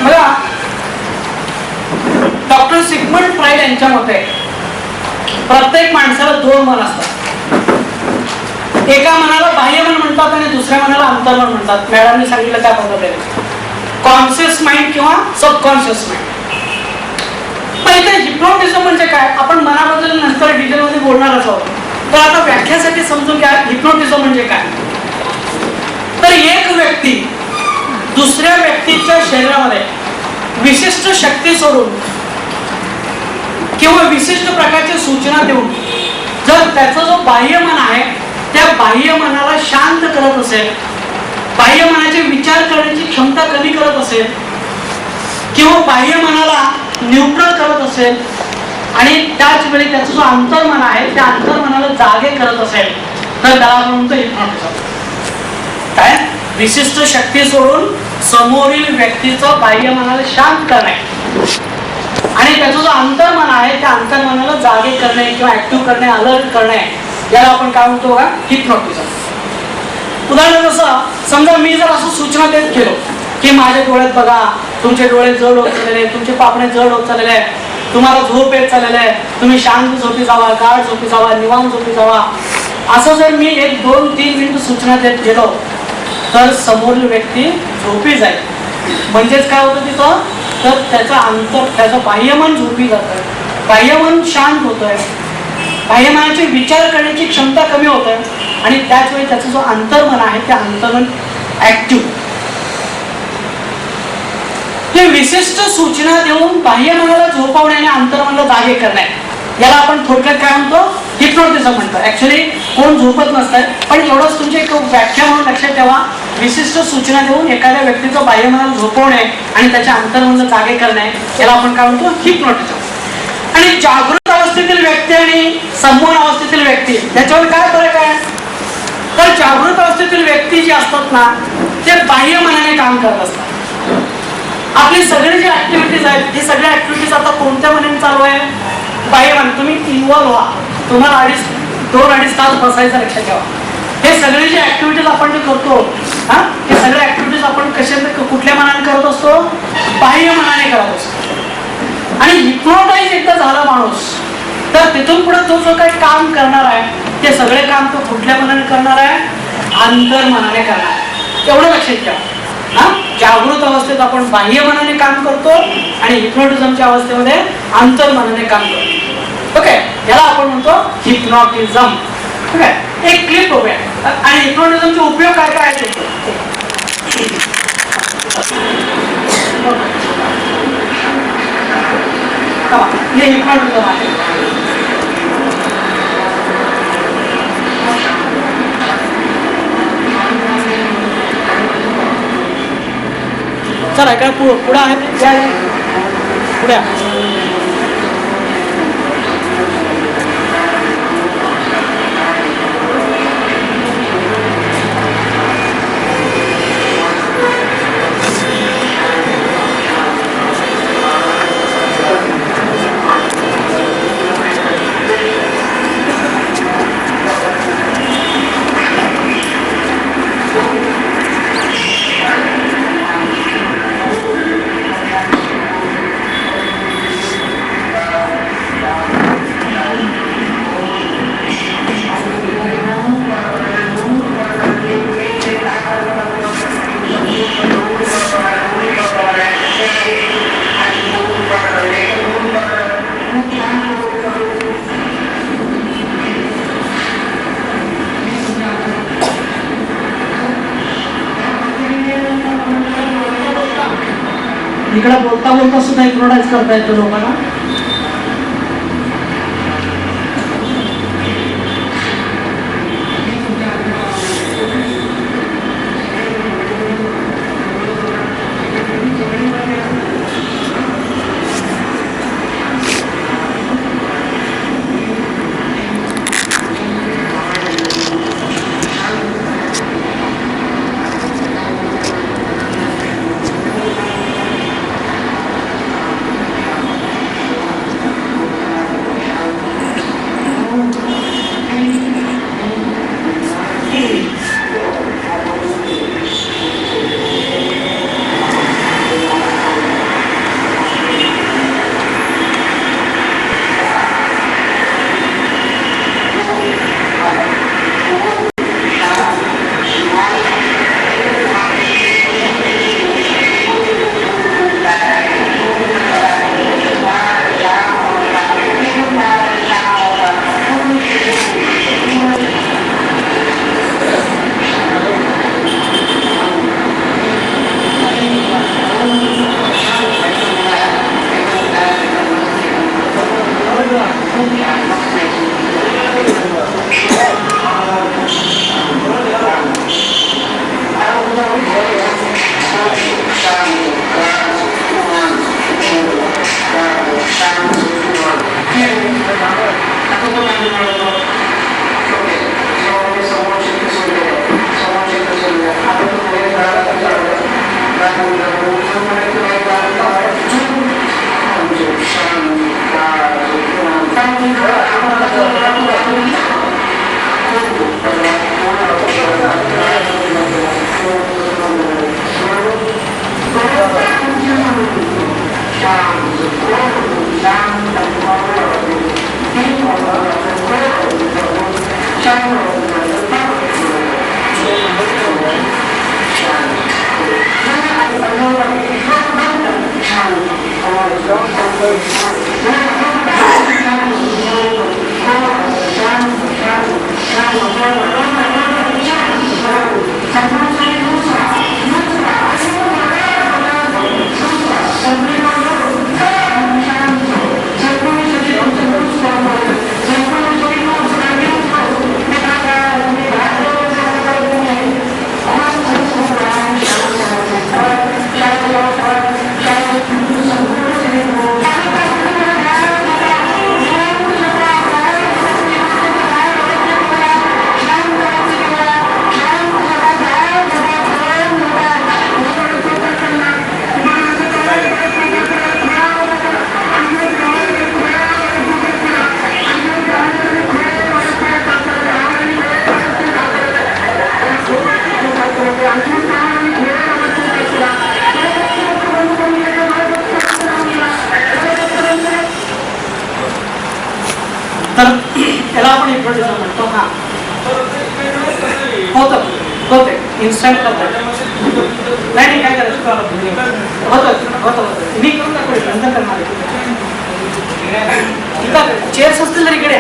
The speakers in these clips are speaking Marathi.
बघा, डॉक्टर सिग्मंड फ्राइड यांच्या मते प्रत्येक माणसाला दोन मन असतात. एका मनाला बाह्य मन म्हणतात आणि दुसऱ्या मनाला अंतर्मन म्हणतात. मॅडमने सांगितलं त्या पद्धतीने कॉन्शियस माइंड किंवा सबकॉन्शियस माइंड. पण इथे हिप्नोटिझम म्हणजे काय, आपण मनाबद्दल नंतर डिटेलमध्ये बोलणारच आहोत. तर आता व्याख्यासाठी समजून घ्या हिप्नोटिझम म्हणजे काय. तर एक व्यक्ती दुसऱ्या व्यक्तीच्या शरीरामध्ये विशिष्ट शक्ती सोडून किंवा विशिष्ट प्रकारच्या सूचना देऊन जर त्याचा जो बाह्य मन आहे त्या बाह्य मनाला शांत करत असेल, बाह्य मनाचे विचार करण्याची क्षमता कमी करत असेल किंवा बाह्य मनाला न्यूट्रल करत असेल आणि त्याच वेळी त्याचा जो अंतर्मन आहे त्या अंतर्मनाला जागे करत असेल तर त्याला आपण म्हणतो हिप्नोटिझम. काय, विशिष्ट शक्ती सोडून समोरील व्यक्तीचं बाह्य मनाला शांत करणे आणि त्याचं जो अंतर्मन आहे त्या अंतर्मनाला जागे करणे किंवा ऍक्टिव्ह करणे, अलर्ट करणे, याला आपण काय म्हणतो का, हिप्नोटिझम. उदाहरण जसं समजा मी जर असं सूचना देत गेलो की माझ्या डोळ्यात बघा, तुमचे डोळे जड होत चाललेले, तुमचे पापणे जड होत चाललेले आहे, तुम्हाला झोप येत चाललेलं आहे, तुम्ही शांत झोपी जावा, गाढ झोपी जावा, निवांत झोपी जावा, असं जर मी 1, 2, 3 मिनिट सूचना देत गेलो तर समोरील व्यक्ती झोपी जाईल. म्हणजेच काय होतं तिथं, तर त्याचं बाह्यमन झोपी जातं, बाह्यमन शांत होतंय, बाह्यमनाचे विचार करण्याची क्षमता कमी होत आहे आणि त्याच वेळी त्याचा जो अंतर्मन आहे ते अंतर्मन ऍक्टिव्ह. हे विशिष्ट सूचना देऊन बाह्यमनाला झोपवणे आणि अंतर्मनाला जागे करणे, याला आपण थोडक्यात काय म्हणतो, हिप्नोटिझम म्हणतो. ऍक्च्युअली कोण झोपत नसतंय, पण एवढंच तुमची एक व्याख्या म्हणून लक्षात ठेवा. विशिष्ट सूचना देऊन एखाद्या व्यक्तीचं बाह्यमनाला झोपवणे आणि त्याच्या अंतर्मनाला जागे करणे, याला आपण काय म्हणतो, हिप्नोटिझम. आणि जागृत अवस्थेतील व्यक्ती आणि संमोहन अवस्थेतील व्यक्ती याच्यावर काय फरक आहे, तर जागृत अवस्थेतील व्यक्ती जी असतात ना ते बाह्य मनाने काम करत असतात. आपली सगळी जी ऍक्टिव्हिटीज आहेत ही सगळ्या ऍक्टिव्हिटीज आता कोणत्या मनाने चालू आहे, बाह्य मन. तुम्ही इन्व्हॉल्व व्हा, तुम्हाला 2-2.5 तास बसायचं, लक्षात ठेवा. हे सगळे जे ऍक्टिव्हिटीज आपण जे करतो हे सगळे ऍक्टिव्हिटीज आपण कुठल्या मनाने करत असतो, बाह्य मनाने करत असतो. आणि हिप्नोटाईज एकदा झाला माणूस तर तिथून पुढे तो जो काही काम करणार आहे ते सगळे काम तो कुठल्या मनाने करणार आहे, अंतर्मनाने करणार आहे. एवढं लक्षात ठेवा. जागृत अवस्थेत आपण बाह्य मनाने काम करतो आणि हिप्नोटिझमच्या अवस्थेमध्ये अंतर्मनाने काम करतो. ओके, याला आपण म्हणतो हिप्नोटिझम. ओके, एक क्लिप बघूया आणि हिप्नोटिझमचे उपयोग काय काय आहेत. हे हिप्नोटिझम आहे. चला काय पुढे आहे पुढे इकडे बोलता बोलता सुद्धा हिप्नोटाइज करता येतो लोकांना. तर याला आपण हिप्नोटिझम म्हणतो. हा होतं होते इन्स्टंट करतात. नाही काय करायचं होतं मी करून दाखवलं नंतर करणार. चेअर्स असतील तर इकडे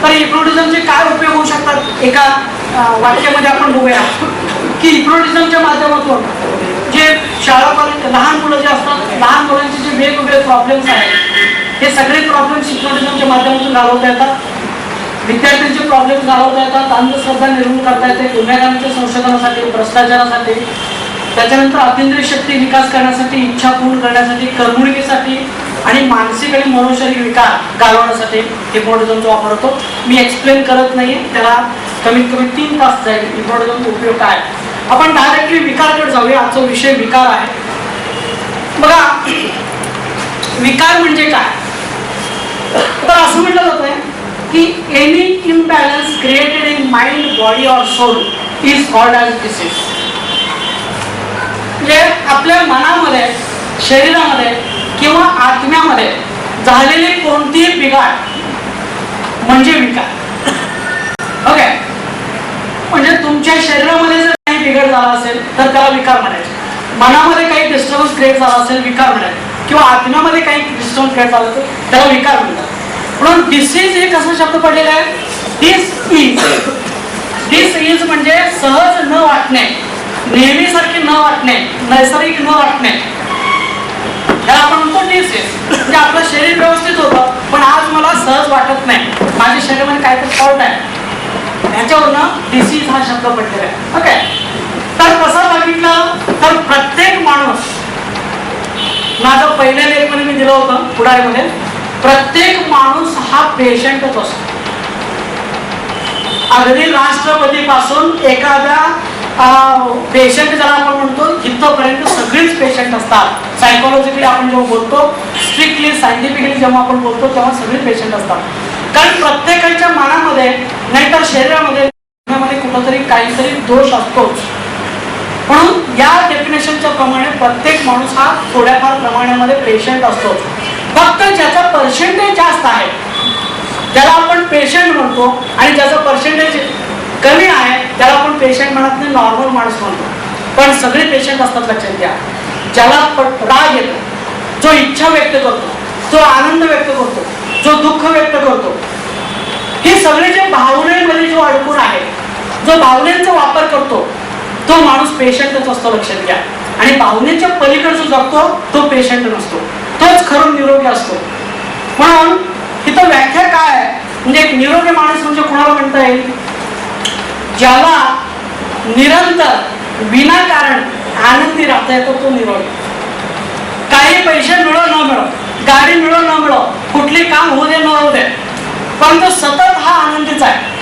तर हिप्नोटिझमचे काय उपयोग होऊ शकतात एका वाक्यामध्ये आपण बघूया की हिप्नोटिझमच्या माध्यमातून जे शाळा कॉलेज लहान मुलं जे असतात लहान मुलांचे जे वेगवेगळे प्रॉब्लेम्स आहेत हे सगळे प्रॉब्लेम्स हिप्नोटिझमच्या माध्यमातून घालवता येतात. विद्यार्थ्यांचे प्रॉब्लेम्स घालवता येतात. अंधश्रद्धा निर्मूल करता येते. गुन्हेगारांच्या संशोधनासाठी भ्रष्टाचारासाठी त्याच्यानंतर अतिंद्रिय शक्ती विकास करण्यासाठी इच्छा पूर्ण करण्यासाठी करमणुकीसाठी आणि मानसिक आणि मनोशारीरिक विकार घालवण्यासाठी हिप्नोटिझमचा वापर होतो. मी एक्सप्लेन करत नाही त्याला कमीत कमी 3 तास जाईल. हिप्नोटिझमचा उपयोग काय आपण डायरेक्टली विकारकडे जाऊया. आजचा विषय विकार आहे. बघा विकार म्हणजे काय तर असं म्हटलं जातंय की any imbalance created in mind body और soul is called as disease. म्हणजे आपल्या मनामध्ये शरीरामध्ये किंवा आत्म्यामध्ये झालेले कोणतीही बिघाड म्हणजे विकार. ओके म्हणजे तुमच्या शरीरामध्ये जर काही बिघाड झाला असेल तर त्याला विकार म्हणायचे. मनामध्ये काही डिस्टर्बन्स क्रिएट झाला असेल विकार म्हणायचे किंवा आत्म्यामध्ये काही डिस्टर्बन्स क्रिएट झाला असेल त्याला विकार म्हणतात. म्हणून डिसीज हे कसा शब्द पडलेला आहे दिस इज म्हणजे सहज न वाटणे नेहमीसारखे न वाटणे नैसर्गिक न वाटणे याला आपण म्हणतो डिसीज. म्हणजे आपलं शरीर व्यवस्थित होतं पण आज मला सहज वाटत नाही माझ्या शरीरामध्ये काहीतरी फॉल्ट आहे याच्यावरनं डिसीज हा शब्द पडलेला आहे. ओके तर कसं बघितलं तर प्रत्येक माणूस माझं पहिल्या लेखमध्ये मी दिलं होतं पुढारीमध्ये प्रत्येक माणूस हा पेशंटच असतो. अगदी राष्ट्रपतीपासून एखाद्या पेशंट ज्याला आपण म्हणतो इथपर्यंत सगळीच पेशंट असतात. सायकोलॉजिकली आपण जेव्हा बोलतो स्ट्रिक्टली सायंटिफिकली जेव्हा आपण बोलतो तेव्हा सगळे पेशंट असतात. कारण प्रत्येकाच्या मनामध्ये नाहीतर शरीरामध्ये कुठंतरी काहीतरी दोष असतोच. म्हणून या डेफिनेशनच्या प्रमाणे प्रत्येक माणूस हा थोड्याफार प्रमाणामध्ये पेशंट असतो. फक्त ज्याचा पर्सेंटेज जास्त आहे ज्याला आपण पेशंट म्हणतो आणि ज्याचं पर्सेंटेज कमी आहे त्याला आपण पेशंट म्हणत नाही नॉर्मल माणूस म्हणतो. पण सगळे पेशंट असतात लक्षात घ्या. ज्याला राग येतो जो इच्छा व्यक्त करतो जो आनंद व्यक्त करतो जो दुःख व्यक्त करतो हे सगळे जे भावनेमध्ये जो अडकून आहे जो भावनेचा वापर करतो तो माणूस पेशंटच असतो लक्षात घ्या. आणि भावनेच्या पलीकडे जो जगतो तो पेशंट नसतो तोच खरं निरोगी असतो. म्हणून इथं व्याख्या काय आहे म्हणजे एक निरोगी माणूस म्हणजे कुणाला म्हणता येईल ज्याला निरंतर विनाकारण आनंदी राहता येतो तो निरोगी. काही पैसे मिळो न मिळो गाडी मिळो न मिळो कुठली काम होऊ दे न होऊ दे पण तो सतत हा आनंदीच आहे.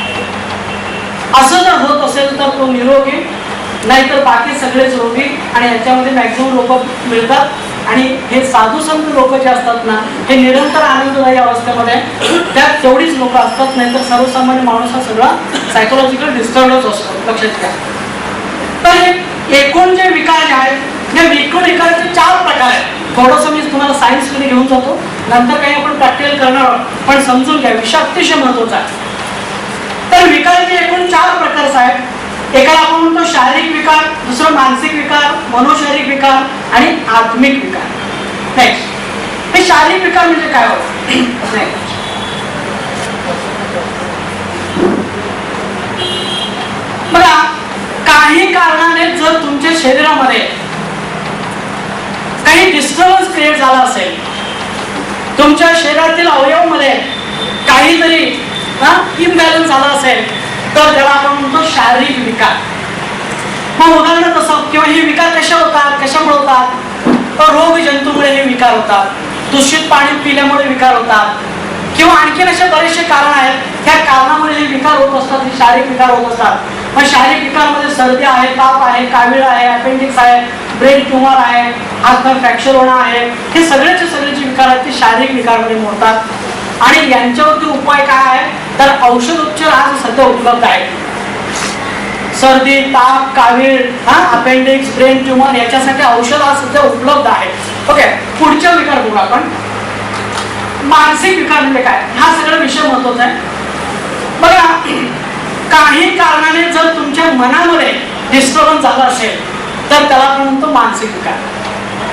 असं जर होत असेल तर तो निरोगी, नाहीतर बाकी सगळेच रोगी. आणि याच्यामध्ये मॅक्झिमम लोक मिळतात. आणि हे साधू संत लोक जे असतात ना, हे निरंतर आनंददायी अवस्थेमध्ये त्यात तेवढीच लोक असतात, नाहीतर सर्वसामान्य माणूस हा सगळा सायकोलॉजिकल डिस्टर्बच असतो. लक्षात घ्या. तर एकूण जे विकार जे आहेत, या एकूण विकाराचे 4 प्रकार आहेत. थोडंसं मी तुम्हाला सायन्स मध्ये घेऊन जातो, नंतर काही आपण प्रॅक्टिकल करणार आहोत, पण समजून घ्या, विषय अतिशय महत्वाचा आहे. तर विकाराचे एकूण 4 प्रकार आहेत. एकाला आपण म्हणतो शारीरिक विकार, दुसरं मानसिक विकार, मनोशारीरिक विकार आणि आत्मिक विकार. नेक्स्ट, हे शारीरिक विकार म्हणजे काय होतं? बघा, काही कारणाने जर तुमच्या शरीरामध्ये काही डिस्टर्बन्स क्रिएट झाला असेल, तुमच्या शरीरातील अवयवामध्ये काहीतरी इम्बॅलन्स झाला असेल, तर त्याला आपण म्हणतो शारीरिक विकार. मग उदाहरण कसं, किंवा हे विकार कशा होतात, कशामुळे होतात? तर रोग जंतूमुळे हे विकार होतात, दूषित पाणी पिल्यामुळे विकार होतात, किंवा आणखीन असे बरेचसे कारण आहेत. त्या कारणामुळे हे विकार होत असतात, हे शारीरिक विकार होत असतात. मग शारीरिक विकारमध्ये सर्दी आहे, ताप आहे, कावीळ आहे, अपेंडिक्स आहे, ब्रेन ट्युमर आहे, हातपाय फ्रॅक्चर होणं आहे, हे सगळेचे सगळेचे विकार आहेत ते शारीरिक विकारमध्ये मोडतात. आणि यांच्यावरती उपाय काय आहे? तर औषधोपचार आज सध्या उपलब्ध आहेत. सर्दी, ताप, कावीळ, अपेंडिक्स, ब्रेन ट्युमर याच्यासाठी औषध आज सध्या उपलब्ध आहे. ओके, पुढचा विकार बघू आपण. मानसिक विकार म्हणजे काय? हा सगळा विषय महत्वाचा आहे. बघा, काही कारणाने जर तुमच्या मनामध्ये डिस्टर्बन्स झाला असेल तर त्याला आपण म्हणतो मानसिक विकार.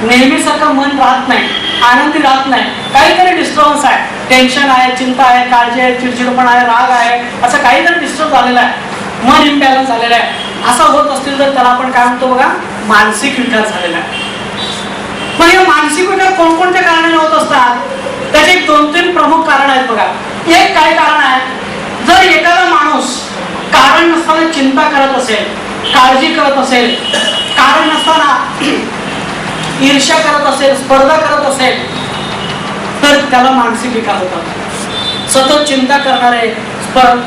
नेहमीसारखं मन राहत नाही, आनंदी राहत नाही, काहीतरी डिस्टर्बन्स आहे, टेन्शन आहे, चिंता आहे, काळजी आहे, चिडचिडपणा आहे, राग आहे, असं काहीतरी डिस्टर्ब झालेलं आहे, मन इम्बॅलन्स झालेलं आहे, असं होत असतील तर त्याला आपण काय म्हणतो? बघा, मानसिक विकार झालेला आहे. मग हे मानसिक विकार कोणकोणत्या कारणाने होत असतात? त्याचे 2-3 प्रमुख कारण आहेत. बघा, एक काय कारण आहे? जर एखादा माणूस कारण नसताना चिंता करत असेल, काळजी करत असेल, कारण नसताना ईर्ष्या करत असेल, स्पर्धा करत असेल, तर त्याला मानसिक विकार होतात. सतत चिंता करणारे,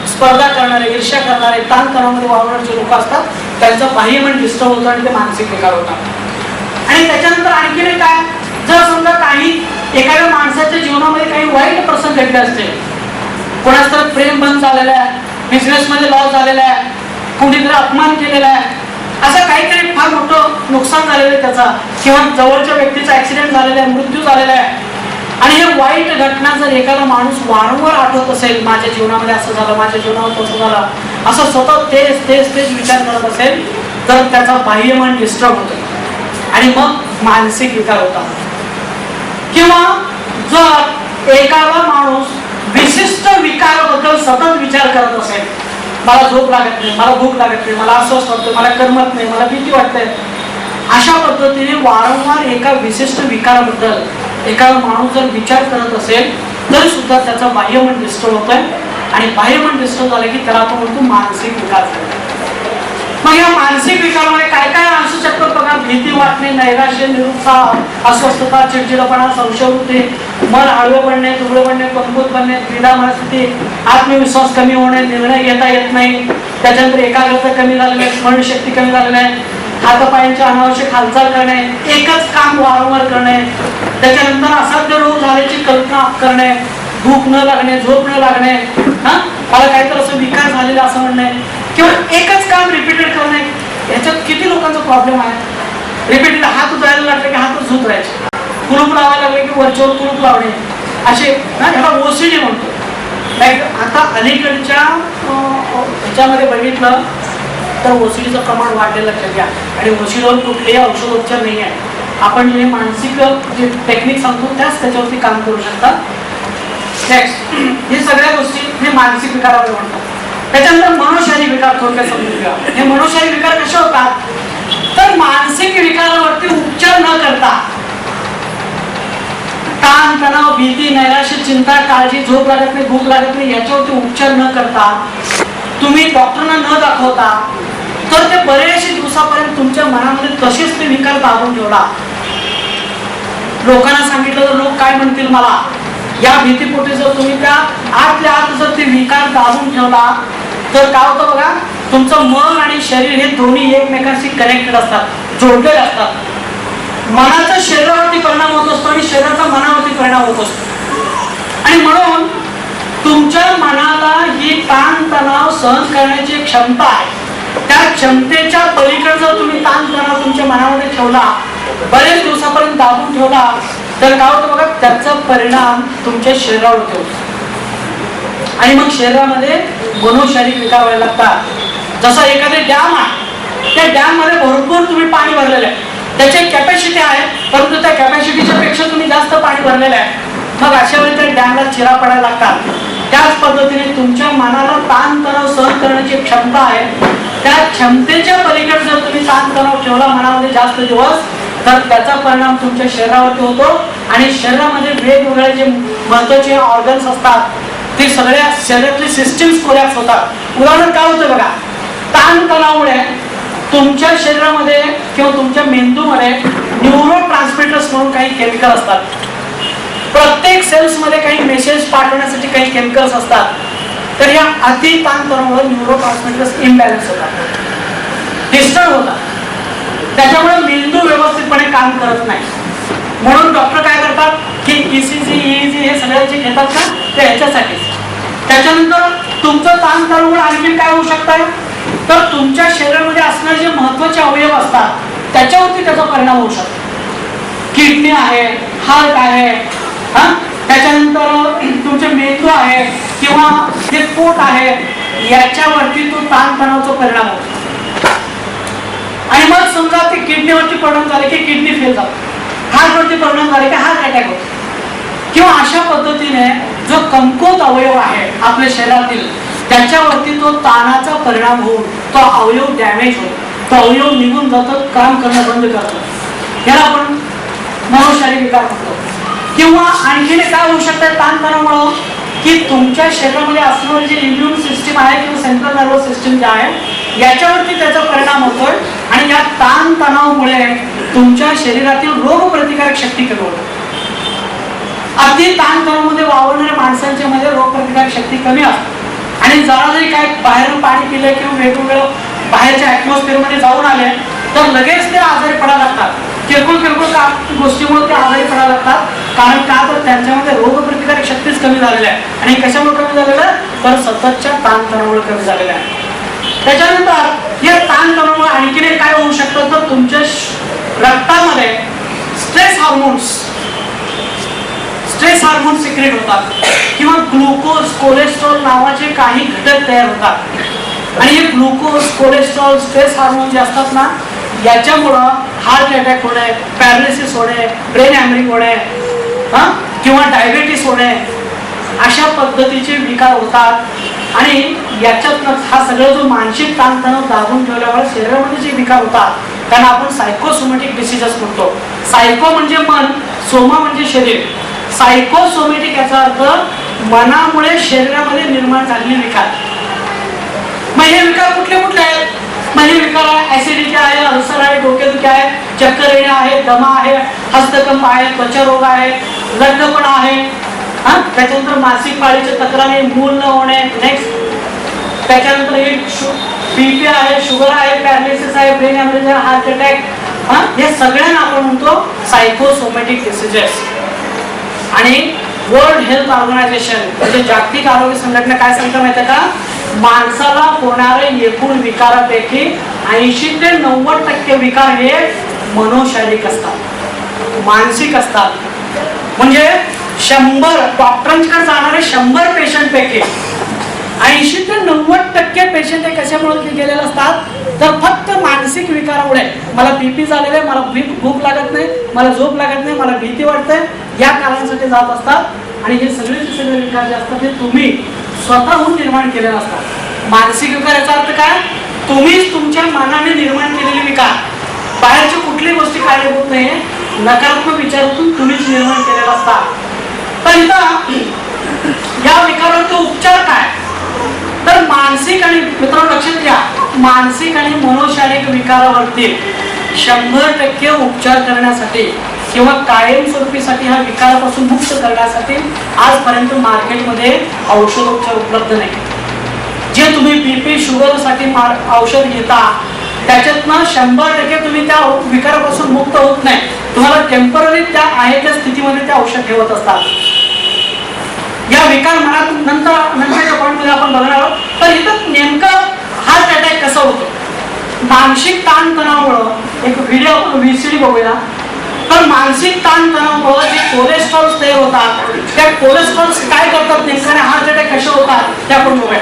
स्पर्धा करणारे, ईर्ष्या करणारे, ताणतणावामध्ये वावरणारे जे लोक असतात त्यांचं बाह्यमन डिस्टर्ब होतं आणि ते मानसिक विकार होतात. आणि त्याच्यानंतर आणखीन काय? जर समजा काही एखाद्या माणसाच्या जीवनामध्ये काही वाईट प्रसंग घडले असतील, कोणाच तर प्रेम बंद झालेलं आहे, बिझनेसमध्ये लॉस झालेला आहे, कुणीतरी अपमान केलेला आहे, असं काहीतरी फार मोठं नुकसान झालेलं आहे त्याचा, किंवा जवळच्या व्यक्तीचा ऍक्सिडेंट झालेला आहे, मृत्यू झालेला आहे, आणि हे वाईट घटना जर एखादा माणूस वारंवार आठवत असेल, माझ्या जीवनामध्ये असं झालं, माझ्या जीवनामध्ये तसं झालं, असं स्वतः तेच तेच तेच विचार करत असेल तर त्याचा बाह्यमन डिस्टर्ब होतं आणि मग मानसिक विकार होतात. किंवा जर एखादा माणूस विशिष्ट विकाराबद्दल सतत विचार करत असेल, मला झोप लागत नाही, मला भूक लागत नाही, मला अस्वस्थ वाटतं, मला करमत नाही, मला भीती वाटते, अशा पद्धतीने वारंवार एका विशिष्ट विकाराबद्दल एखादा माणूस जर विचार करत असेल तर सुद्धा त्याचा बाह्यमन डिस्टर्ब होतोय. आणि बाह्यमन डिस्टर्ब झालं की त्याला आपण म्हणतो मानसिक विकार झाला. मग या मानसिक विकारामध्ये काय काय असू शकतं? बघा, भीती वाटणे, नैराश्य, निरुत्साह, अस्वस्थता, चिडचिडपणा, संशयवृत्ती, मन हळवे पडणे, दुबळे पडणे, कमकुवत बनणे, द्विधा मनस्थिती, आत्मविश्वास कमी होणे, निर्णय घेता येत नाही, त्याच्यानंतर एकाग्रता कमी झालेली आहे, स्मरणशक्ती कमी झालेली आहे, हातापायांची अनावश्यक हालचाल करणे, एकच काम वारंवार करणे, त्याच्यानंतर असाध्य रोग झाल्याची कल्पना करणे, भूक न लागणे, झोप न लागणे, मला काहीतरी असं विकार झालेला असं म्हणणे, किंवा एकच काम रिपीटेड करणे. याच्यात किती लोकांचा प्रॉब्लेम आहे? रिपीटेड हात उचलायला लागले की हात झोप राहायचे, कुलूप लावायला लागले की वरच्यावर कुलूप लावणे, असे ह्याला ओसीडी म्हणतो. आता अलीकडच्या ह्याच्यामध्ये बघितलं तर ओसीडीचं प्रमाण वाढलेलं लक्षात घ्या. आणि ओसीडीवर कुठलेही औषधोपचार नाही आहे. आपण जे मानसिक जे टेक्निक सांगतो त्याच त्याच्यावरती काम करू शकतात. नेक्स्ट, हे सगळ्या गोष्टी हे मानसिक विकारावर म्हणतात. त्याच्यानंतर मनोशारीरिक विकार थोडक्यात समजून घ्या. हे मनोशारीरिक विकार कसे होतात? तर मानसिक विकारावरती उपचार न करता, ताण तणाव, भीती, नैराश्य, चिंता, काळजी, झोप लागत नाही, भूक लागत नाही, याच्यावरती उपचार न करता, तुम्ही डॉक्टरना न दाखवता, तर ते बरेचशे दिवसापर्यंत तुमच्या मनामध्ये तसेच ते विकार दाबून ठेवला. लोकांना सांगितलं तर लोक काय म्हणतील मला, या भीतीपोटी जर तुम्ही त्या आतल्या आत जर ते विकार दाबून ठेवला तर काय होतं बघा, तुमचं मन आणि शरीर हे दोन्ही एकमेकांशी कनेक्टेड असतात, जोडलेले असतात. मनाचा शरीरावरती परिणाम होत असतो आणि शरीराचा मनावरती परिणाम होत असतो. आणि म्हणून तुमच्या मनाला ही ताणतणाव सहन करण्याची क्षमता आहे. त्या क्षमतेच्या पलीकडे जर तुम्ही ताणतणाव तुमच्या मनामध्ये ठेवला, बरेच दिवसापर्यंत दाबून ठेवला, तर काय होतं बघा, त्याचा परिणाम तुमच्या शरीरावरती होतो. आणि मग शरीरामध्ये मनोशारीरिक विकार व्हायला लागतात. जसा एखादे डॅम आहे, त्या डॅम मध्ये भरपूर तुम्ही पाणी भरलेलं आहे, त्याची कॅपॅसिटी आहे, परंतु त्या कॅपॅसिटीच्या पेक्षा तुम्ही जास्त पाणी भरलेलं आहे. मग अशा वेळी त्या डॅमला चिरा पडायला लागतात. त्याच पद्धतीने तुमच्या मनाला ताणतणाव सहन करण्याची क्षमता आहे. त्या क्षमतेच्या पलीकडे जर तुम्ही ताणतणाव ठेवला मनामध्ये जास्त दिवस, तर त्याचा परिणाम तुमच्या शरीरावरती होतो. आणि शरीरामध्ये वेगवेगळे जे महत्वाचे ऑर्गन्स असतात, ते सगळ्या शरीरातले सिस्टीम्स कोलॅप्स होतात. उदाहरण काय होतं बघा, ताणतणावामुळे तुमच्या शरीरामध्ये किंवा तुमच्या मेंदूमध्ये न्यूरो ट्रान्समिटर्स म्हणून काही केमिकल असतात. प्रत्येक सेल्स मध्ये काही मेसेज पाठवण्यासाठी काही केमिकल्स असतात. तर या अति ताणतणावामुळे न्यूरो ट्रान्समिटर्स इम्बॅलन्स होतात, डिस्टर्ब होतात. त्याच्यामुळे मेंदू व्यवस्थितपणे काम करत नाही. म्हणून डॉक्टर काय करतात की ECG, EEG हे सगळे जे घेतात ना, ते ह्याच्यासाठी. त्याच्यानंतर तुमचं ताणतणावामुळे आणखी काय होऊ शकतं, तर तुमच्या शरीरामध्ये असणारे जे महत्वाचे अवयव असतात त्याच्यावरती त्याचा परिणाम होऊ शकतो. किडनी आहे, हार्ट आहे, त्याच्यानंतर तुमचे मेंदू आहे किंवा जे पोट आहे, याच्यावरती तो ताणतणावाचा परिणाम होतो. आणि मग समजा ते किडनीवरती परिणाम झाले की किडनी फेल जातो, हार्टवरती परिणाम झाले की हार्ट अटॅक होतो. किंवा अशा पद्धतीने जो कमकुवत अवयव आहे आपल्या शरीरातील, त्याच्यावरती तो ताणाचा परिणाम होऊन तो अवयव डॅमेज होतो, तो अवयव निघून जातो, काम करणं बंद करतो. याला आपण मनोशारीरिक विकार म्हणतो. किंवा आणखीन काय होऊ शकतं ताणतणावामुळे, की तुमच्या शरीरामध्ये असणारी जी इम्युन सिस्टीम आहे किंवा सेंट्रल नर्वस सिस्टीम जे आहे, याच्यावरती त्याचा परिणाम होतोय. आणि या ताणतणावामुळे तुमच्या शरीरातील रोगप्रतिकारक शक्ती कमी होते. अति ताणतणावामध्ये वावरणाऱ्या माणसांच्या मध्ये रोगप्रतिकारक शक्ती कमी असते. आणि जरा जरी काय बाहेरून पाणी पिलं किंवा वेगवेगळं बाहेरच्या ऍटमॉस्फिअर मध्ये जाऊन आले, तर लगेच ते आजारी पडायला लागतात. किरकोळ गोष्टीमुळे ते आजारी पडायला लागतात. कारण का, तर त्यांच्यामध्ये रोगप्रतिकारक शक्तीच कमी झालेली आहे. आणि कशामुळे कमी झालेलं आहे, तर सततच्या ताणतणावामुळे कमी झालेलं आहे. त्याच्यानंतर या ताणतणावामुळे आणखीन काय होऊ शकतं, तर तुमच्या रक्तामध्ये स्ट्रेस हार्मोन सिक्रेट होतात किंवा ग्लुकोज, कोलेस्ट्रॉल नावाचे काही घटक तयार होतात. आणि हे ग्लुकोज, कोलेस्ट्रॉल, स्ट्रेस हार्मोन जे असतात ना, याच्यामुळं हार्ट अटॅक होणे, पॅरालिसिस होणे, ब्रेन हॅमरिंग होणे, किंवा डायबेटीस होणे, अशा पद्धतीचे विकार होतात. आणि याच्यातनं हा सगळा जो मानसिक ताणतणाव दाबून ठेवल्यामुळे शरीरामध्ये जे विकार होतात त्यांना आपण सायकोसोमॅटिक डिसीजेस म्हणतो. सायको म्हणजे मन, सोमा म्हणजे शरीर. सायकोसोमॅटिक याचा अर्थ मनामुळे शरीरामध्ये निर्माण झालेले विकार. मग हे विकार कुठले कुठले आहेत, मग हे विकार आहे ऍसिडिटी आहे, अल्सर आहे, डोकेदुखी आहे, चक्कर येणे आहे, दमा आहे, हस्तकंप आहे, त्वचारोग आहे, लठ्ठपणा आहे, त्याच्यानंतर मासिक पाळीच्या तक्रारी, मूल न होणे, नेक्स्ट त्याच्यानंतर हे BP आहे, शुगर आहे, पॅरालिसिस आहे, ब्रेन हॅमरेज आहे, हार्ट अटॅक, हे सगळ्यांना आपण म्हणतो सायकोसोमॅटिक डिसीजेस. आणि वर्ल्ड हेल्थ ऑर्गनायझेशन म्हणजे जागतिक आरोग्य संघटना काय सांगतं माहिती आहे का, माणसाला होणारे एकूण विकारापैकी 80 ते 90% विकार हे मनोशारीरिक असतात, मानसिक असतात. म्हणजे 100 डॉक्टरांकडे जाणारे 100 पेशंट पैकी 80 ते 90% पेशंट हे कशामुळे गेलेले असतात, तर फक्त मानसिक विकारामुळे. मला BP झालेलं आहे, मला भूक लागत नाही, मला झोप लागत नाही, मला भीती वाटते, या कारणासाठी जात असतात. आणि हे सगळे विकार जे असतात ते तुम्ही स्वतःहून निर्माण केलेले असतात. मानसिक विकार याचा अर्थ काय, तुम्हीच तुमच्या मनाने निर्माण केलेले विकार, बाहेरची कुठली गोष्टी कारणीभूत नाही, नकारात्मक विचारातून तुम्हीच निर्माण केलेला असतात. तर इथं या विकारावरती उपचार काय, तर मानसिक आणि मित्रांनो लक्षात घ्या, मानसिक आणि मनोशारीरिक विकारावरती 100% उपचार करण्यासाठी किंवा कायमस्वरूपीसाठी हा विकारापासून मुक्त करण्यासाठी आजपर्यंत मार्केटमध्ये औषधोपचार उपलब्ध नाही. जे तुम्ही बीपी शुगरसाठी औषध घेता त्याच्यातनं 100% तुम्ही त्या विकारापासून मुक्त होत नाही. तुम्हाला टेम्पररी त्या आहे त्या स्थितीमध्ये ते औषध ठेवत असतात. या विकार मनात नंतरच्या पॉईंटमध्ये आपण बघणार आहोत. तर इथं नेमकं हार्ट अटॅक कसा होतो, मानसिक ताणतणावामुळं एक व्हिडिओ व्हीसीडी बघूया. तर मानसिक ताणतणावामुळे जे कोलेस्ट्रॉल तयार होतात त्या कोलेस्ट्रॉल काय करतात नेमकं हार्ट अटॅक कसे होतात ते आपण बघूया.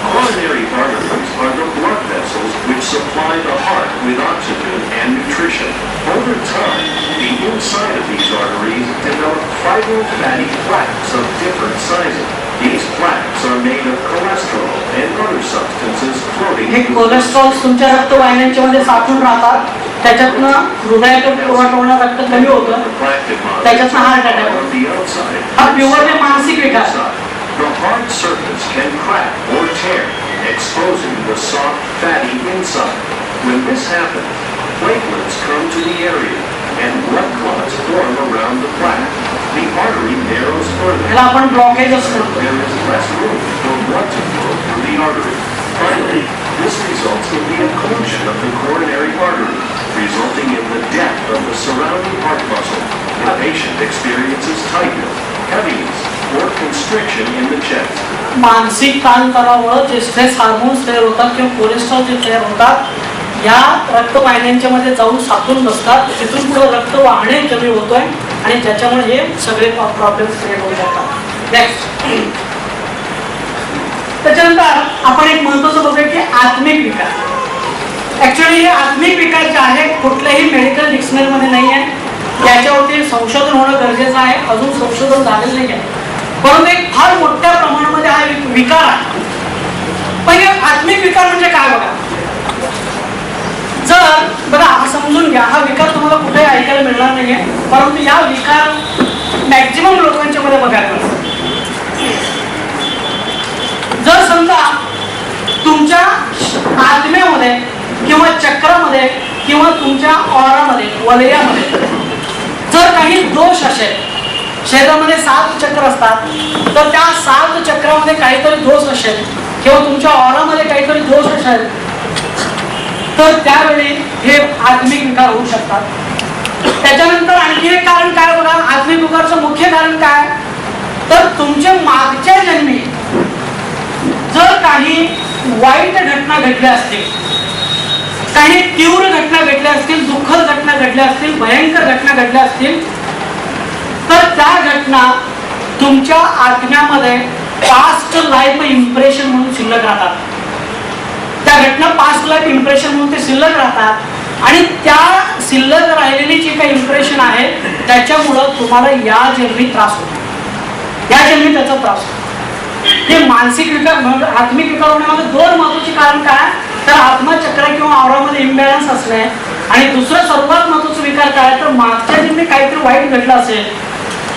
Coronary arteries are the blood vessels which supply the heart with oxygen and nutrition. Over time, the inside of these arteries develop fibrofatty plaques of different sizes. These plaques are made of cholesterol and other substances floating. हे कोलेस्ट्रॉल तुमच्या रक्तवाहिन्यांच्या मध्ये साठून राहतात, त्याच्यातनं हृदयाकडे पुरवठा होणारं रक्त कमी होतं, त्याच्यातनं हार्ट अटॅक. हा प्युअरली मानसिक विकार. The hard surface can crack or tear, exposing the soft, fatty inside. When this happens, platelets come to the area, and blood clots form around the plaque. The artery narrows further. याला आपण ब्लॉकेज असतो. There is less room for blood to flow through the artery. Finally, this results in the occlusion of the coronary artery, resulting in the death of the surrounding heart muscle. The patient experiences tightness, heaviness, or constriction in the chest. मानसिक ताणतणावामुळे जे स्ट्रेस हार्मोन्स तयार होतात किंवा कोलेस्ट्रॉल जे तयार होतात या रक्तवाहिन्यांच्या मध्ये जाऊन साठून बसतात. तिथून पुढे रक्त वाहणे कमी होतोय आणि ज्याच्यामुळे हे सगळे प्रॉब्लेम्स क्रिएट होऊ शकतात. नेक्स्ट, त्याच्यानंतर आपण एक महत्त्वाचं बघूया की आत्मिक विकार. ऍक्च्युअली हे आत्मिक विकार जे आहे कुठल्याही मेडिकल डिक्शनरीमध्ये नाही आहे. याच्यावरती संशोधन होणं गरजेचं आहे. अजून संशोधन झालेलं नाही आहे, परंतु एक फार मोठ्या प्रमाणामध्ये हा विकार आहे. पण आत्मिक विकार म्हणजे काय बघा, जर बघा समजून घ्या, हा विकार तुम्हाला कुठेही ऐकायला मिळणार नाहीये, परंतु या विकार मॅक्झिमम लोकांच्या मध्ये बघायला मिळतात. जर समजा तुमच्या आत्म्यामध्ये किंवा चक्रामध्ये किंवा तुमच्या ऑरामध्ये वलयामध्ये जर काही दोष असेल, शरीरामध्ये 7 चक्र असतात, तर त्या 7 चक्रामध्ये काहीतरी दोष असेल किंवा तुमच्या ऑरामध्ये काहीतरी दोष असेल तर त्यावेळी हे आत्मिक विकार होऊ शकतात. त्याच्यानंतर आणखी एक कारण काय बघा, आत्मिक विकारचं मुख्य कारण काय, तर तुमच्या मागच्या जन्मी जर काही वाईट घटना घडल्या असतील, काही तीव्र घटना घडल्या असतील, दुःखद घटना घडल्या असतील, भयंकर घटना घडल्या असतील, तर त्या घटना तुमच्या आत्म्यामध्ये पास्ट लाईफ इम्प्रेशन म्हणून शिल्लक राहतात. त्या घटना पास्ट लाईफ इम्प्रेशन म्हणून ते शिल्लक राहतात आणि त्या शिल्लक राहिलेली जी काही इम्प्रेशन आहे त्याच्यामुळं तुम्हाला या जन्मी त्रास होतो, या जन्मी त्याचा त्रास होतो. हे मानसिक विकार आत्मिक विकार होण्यामध्ये 2 महत्वाची कारण काय, तर आत्मचक्र किंवा आवरामध्ये इम्बॅलन्स असणे आणि दुसरं सर्वात महत्वाचं विकार काय, तर मागच्या जन्मी काहीतरी वाईट घडलं असेल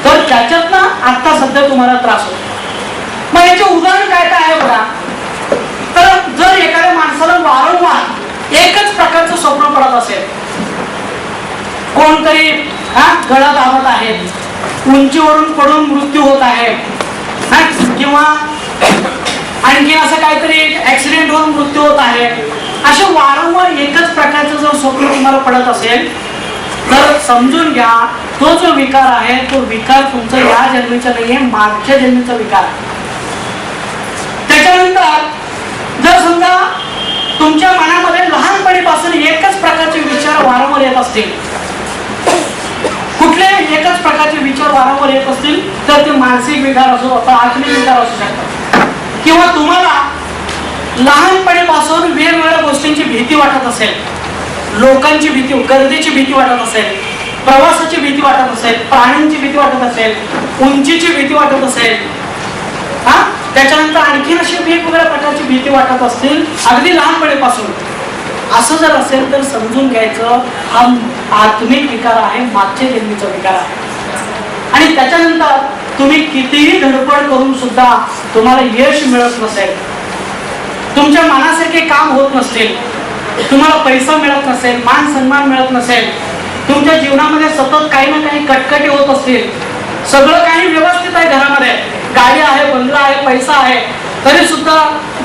तर त्याच्यातनं आता सध्या तुम्हाला त्रास होतो. मग याचे उदाहरण काय काय आहे बघा, तर जर एखाद्या माणसाला वारंवार एकच प्रकारचं स्वप्न पडत असेल, कोणतरी गळा दाबत आहे, उंचीवरून पडून मृत्यू होत आहे किंवा आणखी असं काहीतरी ऍक्सिडेंट होऊन मृत्यू होत आहे, असे वारंवार एकच प्रकारचं जर स्वप्न तुम्हाला पडत असेल तर समजून घ्या तो जो विकार आहे तो विकार तुमचा या जन्मीचा नाहीये, मागच्या जन्मीचा विकार आहे. त्याच्यानंतर जर समजा तुमच्या मनामध्ये लहानपणीपासून एकच प्रकारचे विचार वारंवार येत असतील, कुठले एकच प्रकारचे विचार वारंवार येत असतील तर ते मानसिक विकार असो अथवा आत्मिक विकार असू शकतात. किंवा तुम्हाला लहानपणीपासून वेगवेगळ्या गोष्टींची भीती वाटत असेल, लोकांची भीती, गर्दीची भीती वाटत असेल, प्रवासाची भीती वाटत असेल, प्राण्यांची भीती वाटत असेल, उंचीची भीती वाटत असेल, त्याच्यानंतर आणखीन अशी वेगवेगळ्या प्रकारची भीती वाटत असतील अगदी लहानपणीपासून, असं जर असेल तर समजून घ्यायचं हा आत्मिक विकार आहे, मागच्या जन्मीचा विकार आहे. आणि त्याच्यानंतर तुम्ही कितीही धडपड करून सुद्धा तुम्हाला यश मिळत नसेल, तुमच्या मनासारखे काम होत नसतील, तुम्हाला पैसा मिळत नसेल, मान सन्मान मिळत नसेल, तुमच्या जीवनामध्ये सतत काही ना काही कटकटी होत असतील, सगळं काही व्यवस्थित आहे, घरामध्ये गाडी आहे, बंगला आहे, पैसा आहे, तरी सुद्धा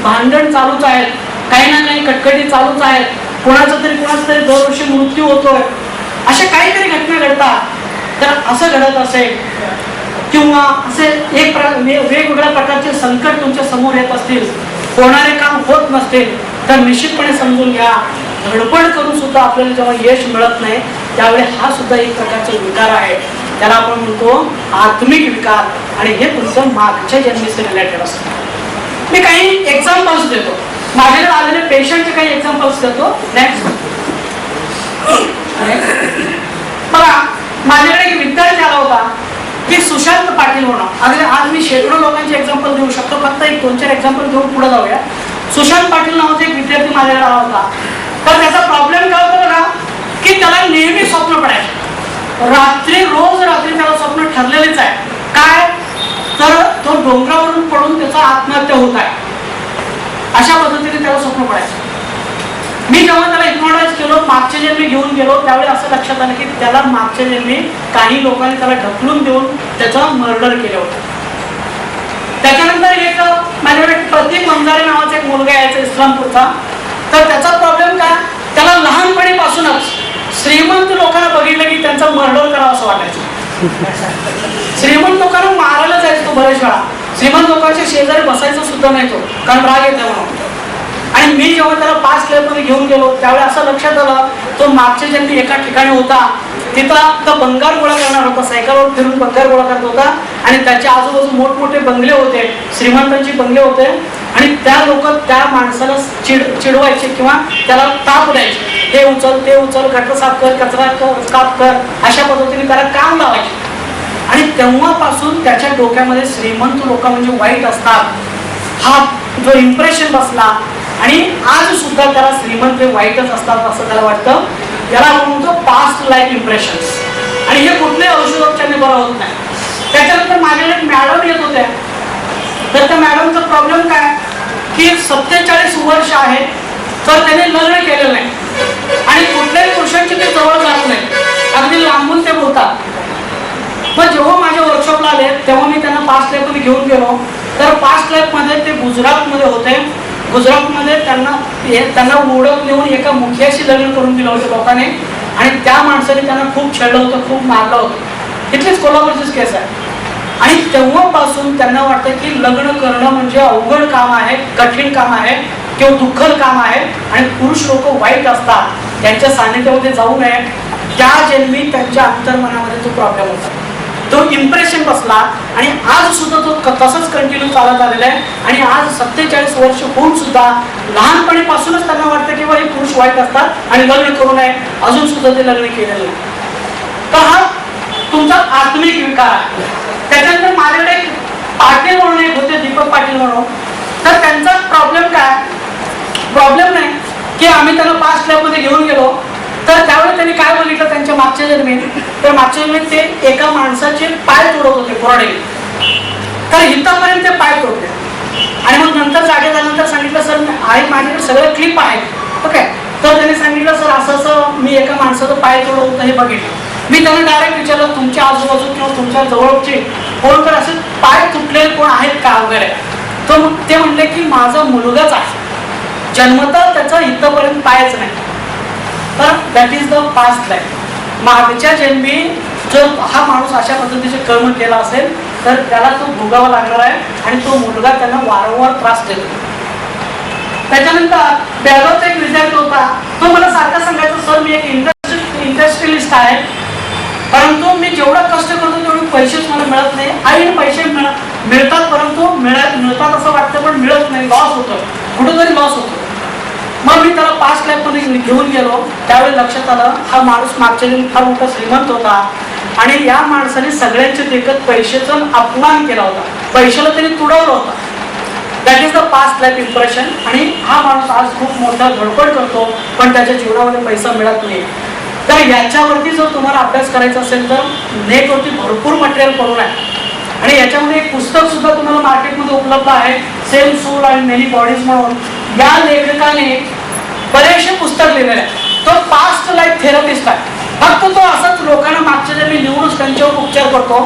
भांडण चालूच आहेत, काही ना काही कटकटी चालूच आहेत, कोणाचा तरी दरवर्षी मृत्यू होतोय, अशा काहीतरी घटना घडतात. तर असं घडत असेल किंवा असे वेगवेगळ्या प्रकारचे संकट तुमच्या समोर येत असतील, होणारे काम होत नसतील, तर निश्चितपणे समजून घ्या, धडपड करून सुद्धा आपल्याला जेव्हा यश मिळत नाही त्यावेळी हा सुद्धा एक प्रकारचा विकार आहे. त्याला आपण म्हणतो आत्मिक विकार, आणि हे तुमचं मागच्या जन्मीशी रिलेटेड असतं. मी काही एक्झाम्पल्स देतो, माझ्याकडे आलेले पेशंटचे काही एक्झाम्पल्स देतो. नेक्स्ट बघा, माझ्याकडे एक विद्यार्थी आला होता की सुशांत पाटील म्हणून. अगदी आज मी शेकडो लोकांचे एक्झाम्पल देऊ शकतो, फक्त एक 2-4 एक्झाम्पल घेऊन पुढे जाऊया. सुशांत पाटील नावाचा एक विद्यार्थी माझ्याकडे आला होता. तर त्याचा प्रॉब्लेम काय होता बघा, की त्याला नेहमी स्वप्न पडायचे, रोज रात्री त्याला स्वप्न ठरलेलेच आहे. काय तर तो डोंगरावरून पडून त्याचा आत्महत्या होत आहे, अशा पद्धतीने त्याला स्वप्न पडायचं. मी जेव्हा त्याला हिप्नोटाइज केलो, मागच्या जन्मी घेऊन गेलो, त्यावेळी असं लक्षात आलं की त्याला मागच्या जन्मी काही लोकांनी त्याला ढकलून देऊन त्याचं मर्डर केलं होतं. त्याच्यानंतर एक माझ्याकडे प्रतीक वंजारे नावाचा एक मुलगा यायचा इस्लामपूरचा. तर त्याचा प्रॉब्लेम काय, त्याला लहानपणीपासूनच श्रीमंत लोकांना बघितलं की त्यांचं मर्डर करावं असं वाटायचं. श्रीमंत लोकांना मारायला जायचं तो बरेच वेळा, श्रीमंत लोकांच्या शेजारी बसायचं सुद्धा नाही तो, कारण राग येतो म्हणून. आणि मी जेव्हा त्याला 5 मध्ये घेऊन गेलो त्यावेळी असं लक्षात आलं, तो मागच्या जन्मी एका ठिकाणी होता, तिथं तो बंगार गोळा करणार होता, सायकलवर फिरून बंगार गोळा करत होता, आणि त्याच्या आजूबाजू मोठमोठे बंगले होते, श्रीमंतांचे बंगले होते, आणि त्या लोक त्या माणसाला चिडवायचे किंवा त्याला ताप द्यायचे, हे उचल ते उचल, गटर साफ कर, कचरा साफ कर, अशा पद्धतीने त्याला काम लावायचे. आणि तेव्हापासून त्याच्या डोक्यामध्ये श्रीमंत लोक म्हणजे वाईट असतात हा जो इम्प्रेशन बसला, आणि आज सुद्धा त्याला श्रीमंत वाईटच असतात असं त्याला वाटतं. याला आपण म्हणतो पास्ट लाईफ इम्प्रेशन्स, आणि हे कुठल्याही औषधोपचाराने बरं होत नाही. त्याच्यानंतर माझ्याकडे मॅडम येत होत्या. तर त्या मॅडमचा प्रॉब्लेम काय की 47 वर्ष आहे, तर त्याने लग्न केलेलं नाही, आणि कुठल्याही पुरुषांची ते जवळ जात नाही, अगदी लांबून ते बोलतात. मग जेव्हा माझ्या वर्कशॉपला आले तेव्हा मी त्यांना पास्ट लाईफमध्ये घेऊन गेलो. तर पास्ट लाईफमध्ये ते गुजरातमध्ये होते. गुजरातमध्ये त्यांना ओळख देऊन एका मुखियाशी लग्न करून दिलं होतं लोकांनी, आणि त्या माणसाने त्यांना खूप छळलं होतं, खूप मारलं होतं. इथलीच कोल्हापूरचीच केस आहे. आणि तेव्हापासून त्यांना वाटतं की लग्न करणं म्हणजे अवघड काम आहे, कठीण काम आहे किंवा दुःखद काम आहे, आणि पुरुष लोक वाईट असतात, त्यांच्या सानिध्यामध्ये जाऊ नये. त्या जन्मी त्यांच्या अंतर्मनामध्ये तो प्रॉब्लेम होता, तो इम्प्रेशन बसला, आणि आज सुद्धा तो तसंच कंटिन्यू चालत आलेला आहे. आणि आज 47 वर्ष होऊन सुद्धा लहानपणीपासूनच त्यांना वाटतं की हे पुरुष वाईट असतात आणि लग्न करू नये, अजून सुद्धा ते लग्न केलेलं नाही. तर हा तुमचा आत्मिक विकार आहे. त्याच्यानंतर माझ्याकडे पाटील म्हणून एक होते, दीपक पाटील म्हणून. तर त्यांचा प्रॉब्लेम काय, प्रॉब्लेम नाही की आम्ही त्यांना पास्ट लाईफमध्ये घेऊन गेलो, तर त्यावेळी त्यांनी काय बघितलं त्यांच्या मागच्या जन्मीत, तर मागच्या जन्मीत ते एका माणसाचे पाय तोडत होते कोरडे. तर इथपर्यंत ते पाय तोडले, आणि मग नंतर जागे झाल्यानंतर सांगितलं सर आहे माझ्याकडे सगळं क्लिप आहे. ओके, तर त्यांनी सांगितलं सर असं असं मी एका माणसाचं पाय तोडत होतं हे बघितलं. मी त्यांना डायरेक्ट विचारलं तुमच्या आजूबाजू किंवा तुमच्या जवळचे कोण तर असे पाय तुटलेले कोण आहेत का वगैरे. तर ते म्हणले की माझा मुलगाच आहे, जन्मतः त्याचा इथपर्यंत पायच नाही. तर that is the past life. मागच्या जन्मी जर हा माणूस अशा पद्धतीचे कर्म केला असेल तर त्याला तो भोगावा लागणार आहे, आणि तो मुलगा त्यांना वारंवार त्रास देतो. त्याच्यानंतर बेळगावचा एक विद्यार्थी होता, तो मला सारखा सांगायचा सर मी एक इंडस्ट्रियलिस्ट आहे, परंतु मी जेवढं कष्ट करतो तेवढे पैसेच मला मिळत नाही. आई पैसे मिळतात परंतु मिळतात असं वाटतं पण मिळत नाही, लॉस होतो, कुठेतरी लॉस होतो. मग मी त्याला पास्ट लाईफमध्ये घेऊन गेलो. त्यावेळी लक्षात आलं हा माणूस मागच्या जन्मी फार मोठा श्रीमंत होता, आणि या माणसाने सगळ्यांचे देखत पैशाचा अपमान केला होता, पैशाला त्यांनी तुडवलं होतं. That is the past life impression. आणि हा माणूस आज खूप मोठा धडपड करतो पण त्याच्या जीवनामध्ये पैसा मिळत नाही. तर याच्यावरती जर तुम्हाला अभ्यास करायचा असेल तर नेटवरती भरपूर मटेरियल पडून आहे, आणि याच्यामध्ये एक पुस्तक सुद्धा तुम्हाला मार्केटमध्ये उपलब्ध आहे, same soul and many bodies म्हणून. या लेखकाने बरेचसे पुस्तक लिहिलेले आहे. तो पास्ट लाईफ थेरपिस्ट आहे. फक्त तो असंच लोकांना मागच्या जन्मी लिहूनच त्यांच्यावर उपचार करतो.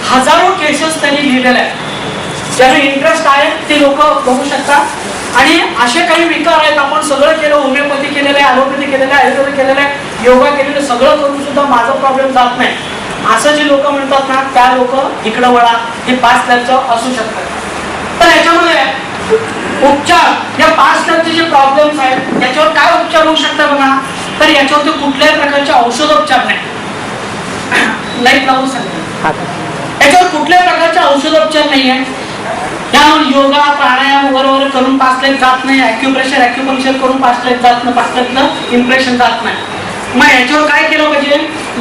हजारो केसेस त्यांनी लिहिलेले आहेत. ज्यांना इंटरेस्ट आहे ते लोक बघू शकतात. आणि असे काही विकार आहेत, आपण सगळं केलं, होमिओपॅथी केलेलं आहे, ॲलोपॅथी केलेलं आहे, आयुर्वेद केलेलं आहे, योगा केलेलं, सगळं करून सुद्धा माझा प्रॉब्लेम जात नाही असं जे लोक म्हणतात ना, त्या लोक इकडं वळा, हे 5 लॅबचं असू शकतात. तर याच्यामध्ये उपचार, या 5 लॅबचे जे प्रॉब्लेम्स आहेत याच्यावर काय उपचार होऊ शकतात बघा. तर याच्यावरती कुठल्याही प्रकारचे औषधोपचार नाही, लाईट लावून सांगतात, याच्यावर कुठल्याही प्रकारचे औषधोपचार नाही आहे. त्यामुळे योगा प्राणायाम वगैरे करून 5 लाख जात नाही, ॲक्युप्रेशर ॲक्युपंक्चर करून 5 लाख जात नाही, 5 लाखचं इम्प्रेशन जात नाही. मग याच्यावर काय केलं पाहिजे,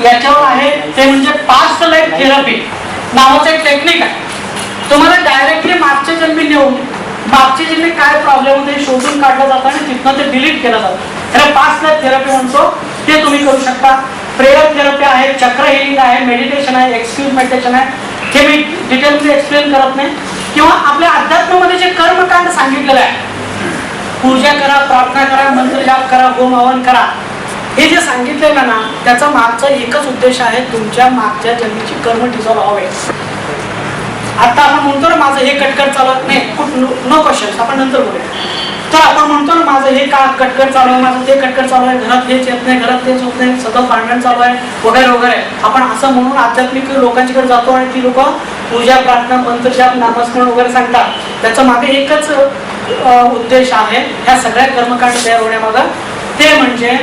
याच्यावर आहे ते म्हणजे पास्ट लाईफ थेरपी नावाचं एक टेक्निक आहे. तुम्हाला डायरेक्टली मागच्या जन्मी नेऊन मागच्या जन्मी काय प्रॉब्लेम होते शोधून काढलं जातं आणि तिथनं ते डिलीट केलं जातं. त्याला पास्ट लाईफ थेरपी म्हणतो, ते तुम्ही करू शकता. प्रेयर थेरपी आहे, चक्र हिलिंग आहे, मेडिटेशन आहे, एक्सक्यूज मेडिटेशन आहे, हे मी डिटेलमध्ये एक्सप्लेन करत नाही. किंवा आपल्या अध्यात्मामध्ये जे कर्मकांड सांगितलेलं आहे, पूजा करा, प्रार्थना करा, मंत्र जाप करा, होम हवन करा, हे जे सांगितलेलं ना त्याचा मागचा एकच उद्देश आहे, तुमच्या मागच्या जन्मीची कर्म डिझॉल्व व्हावे. आता आपण म्हणतो ना माझं हे कटकट चालत नाही, नो क्वेश्चन, आपण नंतर बोलूया. तर आपण म्हणतो ना माझं हे का कटकट चालू आहे, माझं ते कटकट चालू आहे, घरात हेच येत नाही, घरात तेच होत नाही, सतत भांडण चालू आहे वगैरे वगैरे. आपण असं म्हणून आध्यात्मिक लोकांच्याकडे जातो आणि ती लोक पूजा प्रार्थना मंत्र जाप नामस्मरण वगैरे सांगतात. त्याच्या मागे एकच उद्देश आहे ह्या सगळ्या कर्मकांड तयार होण्यामागं, ते म्हणजे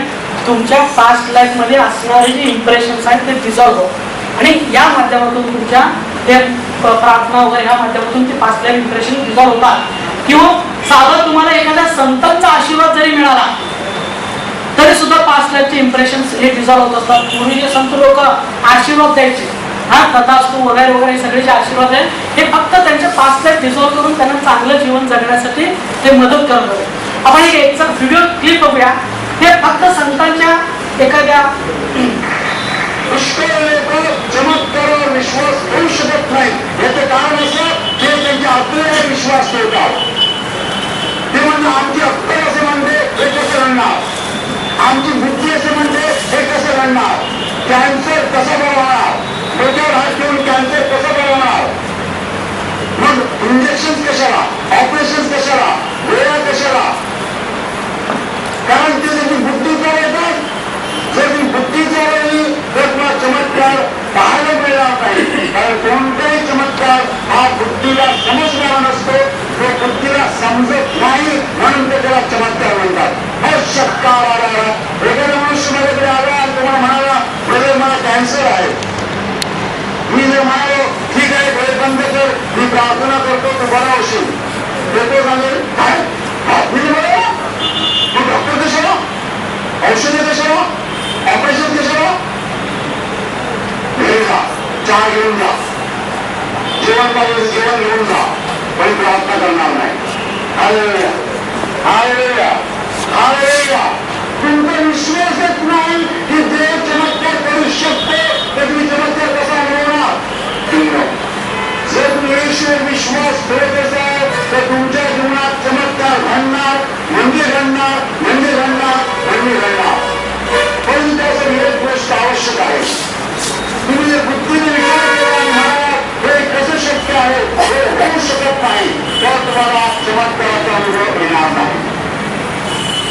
तुमच्या पास्ट लाईफ मध्ये असणारे जे इम्प्रेशन्स आहेत ते डिझॉल्व हो, आणि या माध्यमातून तुमच्या ते प्रार्थना वगैरे ह्या माध्यमातून ते पास्ट लाईफ इम्प्रेशन डिझॉल्व होतात. किंवा साधं तुम्हाला एखाद्या संतांचा आशीर्वाद जरी मिळाला तरी सुद्धा पास्ट लाईफचे इम्प्रेशन हे डिझॉल्व होत असतात. पूर्वीचे संत लोक आशीर्वाद द्यायचे, हा तथास्तु वगैरे वगैरे सगळे जे आशीर्वाद आहेत हे फक्त त्यांच्या पास्ट लाईफ डिझॉल्व करून त्यांना चांगलं जीवन जगण्यासाठी ते मदत करत होते. आपण एक व्हिडिओ क्लिप बघूया. हे फक्त संतांच्या एखाद्या चमत्कारावर विश्वास होऊ शकत नाही. याचं कारण असं की त्यांच्या अक्कलेवर विश्वास ठेवतात. ते म्हणजे आमची अक्कल असं म्हणते हे कसं घडणार, आमची बुद्धी असं म्हणते हे कसं घडणार, कॅन्सर कसं बरं होणार, डोक्यावर हात ठेवून कॅन्सर कसं बरं होणार, मग इंजेक्शन कशाला, ऑपरेशन कशाला, गोळ्या कशाला, कारण ते त्याची बुद्धी चालवतात. जर ती बुद्धी चालवली तर तुला चमत्कार पाहायला मिळणार नाही. कारण कोणताही चमत्कार हा बुद्धीला समजणारा नसतो, तो बुद्धीला समजत नाही म्हणून ते त्याला चमत्कार म्हणतात. अशक्कार आला एखाद्या मनुष्य माझ्याकडे आला आणि तुम्हाला म्हणाला म्हणजे मला कॅन्सर आहे, मी जर म्हणालो ठीक आहे डोळे बंद कर, मी प्रार्थना करतो तू बरा होशील, ते सांगेल काय डॉक्टर कशाला, औषधे कशाला, ऑपरेशन कशाला, घेऊन जा, चहा घेऊन जा, जेवण पाहिजे जेवण घेऊन जा, पण प्रार्थना करणार नाही. Hallelujah hallelujah hallelujah. तुमचा विश्वासच नाही की देव चमत्कार करू शकतो तर तुम्ही चमत्कार कसा मिळवणार. जर तुम्ही येशूवर विश्वास ठेवत असाल तर तुमच्या जीवनात चमत्कार घडणार, म्हणजे घडणार, म्हणजे घडणार, म्हणजे घडणार. पण त्यासाठी एक गोष्ट आवश्यक आहे. तुम्ही जर बुद्धीने विचार केला आणि म्हणाला हे कसं शक्य आहे, हे होऊ शकत नाही, तर तुम्हाला चमत्काराचा अनुभव येणार नाही.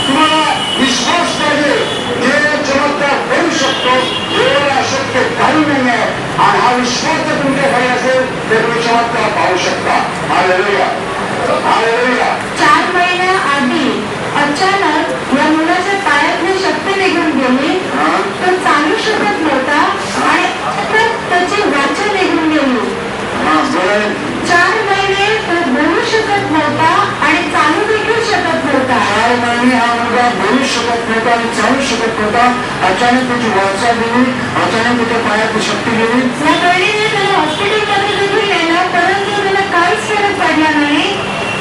तुम्हाला विश्वास पाहिजे देव चमत्कार करू शकतो, देवाला अशक्य काही नाही आहे, आणि हा विश्वास जर तुमच्याकडे असेल तर तुम्ही चमत्कार पाहू शकता. Hallelujah hallelujah. 4 महिन्याआधी अचानक या मुलाच्या पायातली शक्ती निघून गेली, तो चालू शकत नव्हता आणि त्याची वाचा निघून गेली. 4 महिने तो बोलू शकत नव्हता आणि चालू देखील शकत नव्हता. 4 महिने हा मुलगा बोलू शकत नव्हता आणि चालू शकत नव्हता. अचानक त्याची वाचा गेली, अचानक त्याच्या पायातली शक्ती गेली. या बहिणीने त्याला हॉस्पिटलमध्ये देखील नेलं, परंतु त्याला काहीच फरक पडला नाही.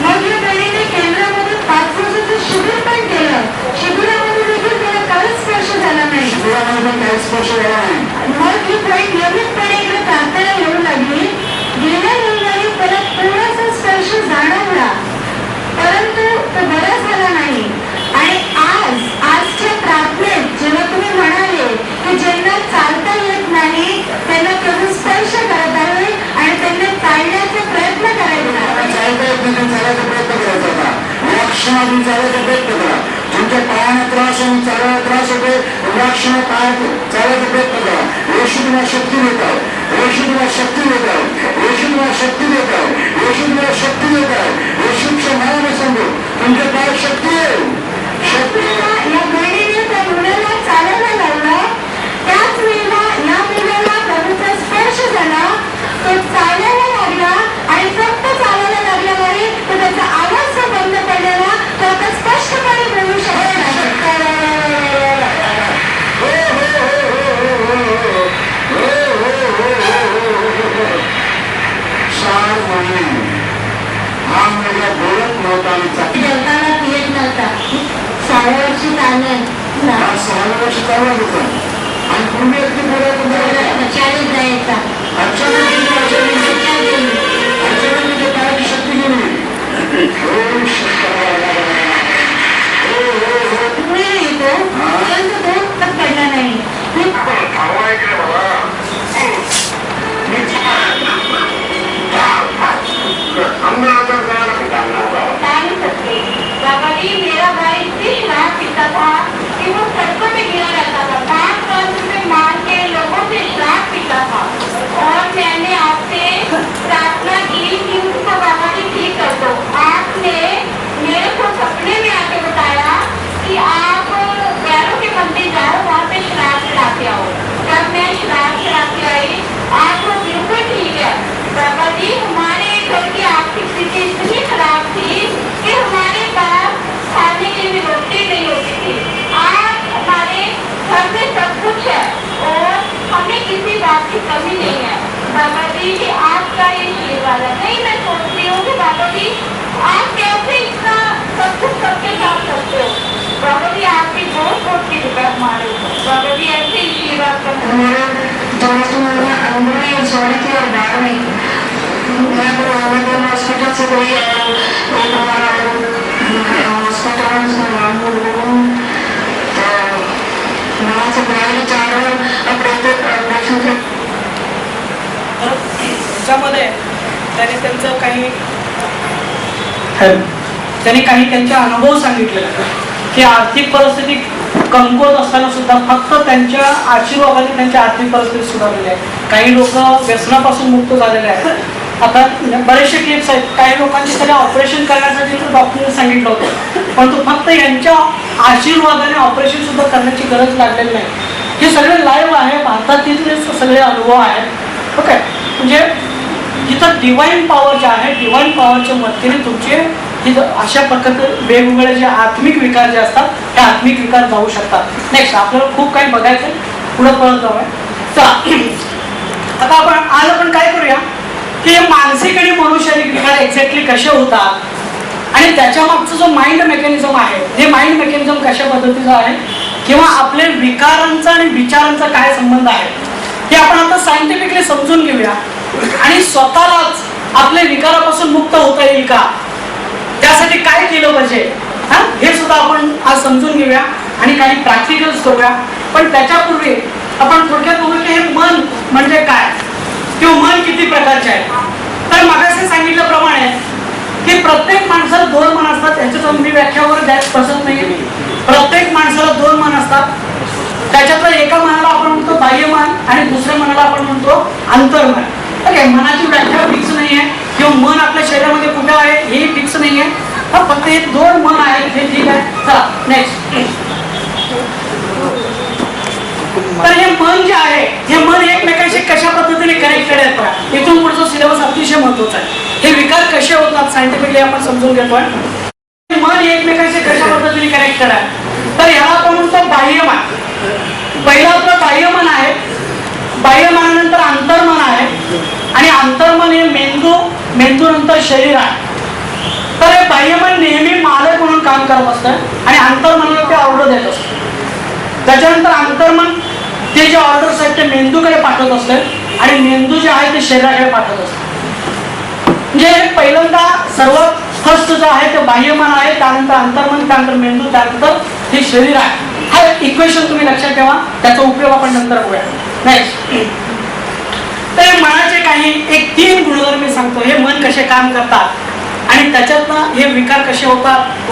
मग या बहिणीने केंद्रामध्ये 5 दिवसाचं शिबिर पण केलं. शिबिरामध्ये देखील त्याला काहीच स्पर्श झाला नाही. शिबिरामध्ये पण काहीच स्पर्श झाला नाही. मग ही बहीण नियमितपणे इकडे प्रार्थना येऊ लागली. गेल्या रविवारी त्याला थोडासा स्पर्श जाणवला, परंतु तो बरा झाला नाही. आणि आजच्या प्रार्थनेत जेव्हा तुम्ही म्हणाले की ज्यांना चालता येत नाही त्यांना प्रभू स्पर्श करत आहे आणि त्यांना चालण्याचा प्रयत्न करायचा. या क्षणात काय चालायचा प्रयत्न करा. येशू तुम्हाला शक्ती देत आहे, येशू तुम्हाला शक्ती देत आहे, येशू तुम्हाला शक्ती देत आहे, येशू तुम्हाला शक्ती देत आहे. येशूच्या नावाने सांगू तुमच्या काय शक्ती आहे. शक्ती या गृहिणीने त्या मुलाला चालायला लावलं. त्याच वेळेला या मुलाला प्रभूचा स्पर्श झाला. तो चालायला लागला आणि फक्त चालायला लागल्यामुळे तो त्याचा आवाज जो बंद पडलेला तो आता स्पष्टपणे बोलू शकत नाही. हा मुलगा बोलत नव्हता आणि जेवताना पियत नव्हता. 6 वर्षी चाललंय. 6 वर्ष चालला होता आणि पूर्वी अगदी बोलायचं शाळेत जायचा. पायाची शक्ती गेली. पुढे येतो परंतु तो पडला नाही. बाबाजी मेरा भाई इतनी शराब पीता था कि वो सड़कों में गिरा रहता था. 5 रुपए मांग के लोगों से शराब पीता था और मैंने आपसे प्रार्थना की कि उसको बाबाजी ठीक कर दो. आपने मेरे को सपने में आके बताया कि आप गैरों के मंदिर जाओ, वहाँ पे शराब चढ़ाते आओ. जब मैं शराब चढ़ाती आई आप बिल्कुल ठीक है. बाबाजी हमारे घर की आर्थिक स्थिति इतनी खराब थी कि हमारे पास खाने के लिए रोटी नहीं होती थी. आज हमारे घर में सब कुछ है और हमें किसी बात की कमी नहीं है. बाबा जी ये आपका ये आशीर्वाद है. नहीं मैं सोचती हूँ कि बाबा जी आप कैसे इतना सब कुछ सबके साथ करते हो. बाबा जी आपकी बहुत बहुत कृपा हमारे ऊपर. बाबा जी ऐसे आशीर्वाद हॉस्पिटल से कोई हॉस्पिटल नाम बोलूँ तो वहाँ से बुलाने चाह रहे हैं ऑपरेशन से. त्याच्यामध्ये त्यांनी काही त्यांचे अनुभव सांगितले की आर्थिक परिस्थिती कमकुवत असताना सुद्धा फक्त त्यांच्या आशीर्वादाने त्यांची आर्थिक परिस्थिती सुधारलेली आहे. काही लोक व्यसनापासून मुक्त झालेले आहेत. आता बरेचसे केस आहेत. काही लोकांची तरी ऑपरेशन करण्यासाठी डॉक्टरने सांगितलं होतं, परंतु फक्त यांच्या आशीर्वादाने ऑपरेशन सुद्धा करण्याची गरज लागलेली नाही. हे सगळे लाईव्ह आहे, भारतातील सगळे अनुभव आहेत. ओके, म्हणजे जिथं डिवाईन पॉवर जे आहे, डिवाईन पॉवरच्या मदतीने तुमचे अशा प्रकारचे वेगवेगळे जे आत्मिक विकार जे असतात ते आत्मिक विकार जाऊ शकतात. नेक्स्ट आपल्याला खूप काही बघायचं पुढे पळत जाऊ आहे. चला आता आपण काय करूया की मानसिक आणि मनोशारीरिक विकार एक्झॅक्टली कसे होतात आणि त्याच्या मागचा जो माइंड मेकॅनिझम आहे, हे माइंड मेकॅनिझम कशा पद्धतीचं आहे किंवा आपले विकारांचा आणि विचारांचा काय संबंध आहे हे आपण आता सायंटिफिकली समजून घेऊया आणि स्वतःलाच आपल्या विकारापासून मुक्त होता येईल का, त्यासाठी काय केलं पाहिजे हे सुद्धा आपण आज समजून घेऊया आणि काही प्रॅक्टिकल्स करूया. पण त्याच्यापूर्वी आपण थोडक्यात बघू की हे मन म्हणजे काय किंवा मन किती प्रकारचे आहे. तर मागाशी सांगितल्याप्रमाणे की प्रत्येक माणसाला 2 मन असतात. याच्यात मी व्याख्यावर द्यायला पसंत नाही. प्रत्येक माणसाला 2 मन असतात. त्याच्यातलं एका मनाला आपण म्हणतो बाह्य मन आणि दुसऱ्या मनाला आपण म्हणतो अंतर्मन. ओके, मनाची व्याख्या फिक्स नाही आहे किंवा मन आपल्या शरीरामध्ये कुठे आहे हे फिक्स नाही आहे. फक्त हे 2 मन आहेत हे ठीक आहे. चला नेक्स्ट. तर हे मन जे आहे हे मन एकमेकांशी कशा पद्धतीने कनेक्टेड आहेत बघा. इथून पुढचा सिलेबस अतिशय महत्वाचा आहे. हे विकार कसे होतात सायंटिफिकली आपण समजून घेतोय. मन एकमेकांशी कशा पद्धतीने कनेक्टेड आहे तर याला आपण म्हणतो बाह्यमन. पहिलं आपलं बाह्यमन आहे. बाह्यमनानंतर अंतर्मन आहे आणि अंतर्मन हे मेंदू नंतर शरीर आहे. तर हे बाह्यमन नेहमी मालक म्हणून काम करत असतं आणि अंतर्मनाला ते ऑर्डर देत असतं. त्याच्यानंतर अंतर्मन ते जे ऑर्डर्स आहेत ते मेंदूकडे पाठवत असतात आणि मेंदू जे आहे ते शरीराकडे पाठवत असतं. म्हणजे पहिल्यांदा सर्वात फर्स्ट जो आहे ते बाह्यमन आहे, त्यानंतर अंतर्मन, त्यानंतर मेंदू, त्यानंतर हे शरीर आहे. हा इक्वेशन तुम्ही लक्षात ठेवा, त्याचा उपयोग आपण नंतर करूया. नेक्स्ट. तर मनाचे काही 3 गुणधर्म मी सांगतो. हे मन कसे काम करतात आणि त्याच्यातनं हे विकार कसे होतात.